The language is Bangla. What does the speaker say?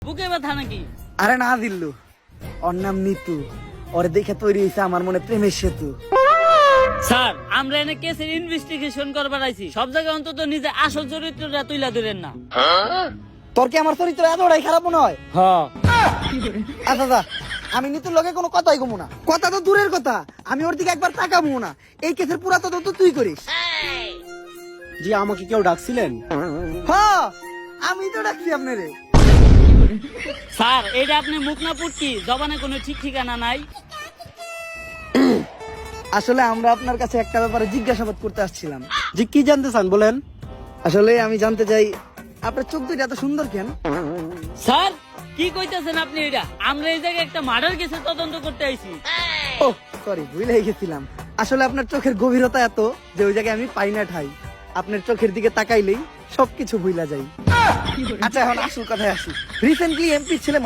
বুকে ব্যথা নাকি? আরে না দিল্লু, ওর নাম নিতু। ওরে দেখে তৈরি হয়েছে আমার মনে প্রেমের সেতু। স্যার, আমরা এনে কেসের ইনভেস্টিগেশন করবার আইছি। সব জায়গায় অন্তত নিজে আসল চরিত্রটা তুইলা ধরেন না। তোর কি আমার চরিত্র এতটাই খারাপ মনে হয়? হ্যাঁ। আচ্ছা আচ্ছা, আমি নিতুর লগে কোনো কথাই কমু না। কথা তো দূরের কথা, আমি ওর দিকে একবার তাকাবো না। এই কেসের পুরা তদন্ত তুই করিস। জি, আমাকে কেউ ডাকছিলেন? হ্যাঁ, আমি তো ডাকছি আপনারে। স্যার, এটা আপনি মুখ না পুটকি, জবানে কোনো ঠিক ঠিকানা নাই। আসলে আমরা আপনার কাছে একটা ব্যাপারে জিজ্ঞাসাবাদ করতে আসছিলাম। জি, কি জানতে চান বলেন? আসলে আমি জানতে চাই আপনার চোখ দুইটা এত সুন্দর কেন? স্যার, কি কইতাছেন আপনি এটা? আমরা এই জায়গায় একটা মার্ডার কেসের তদন্ত করতে আইছি। ও সরি, ভুলে গেছিলাম। আসলে আপনার চোখের গভীরতা এত যে ওই জায়গায় আমি পাই না ঠাই। আপনার চোখের দিকে তাকাইলেই সবকিছু ভুলা যাই। আচ্ছা, এখন আসল কথায় আসি। রিসেন্টলি এমপি ছেলে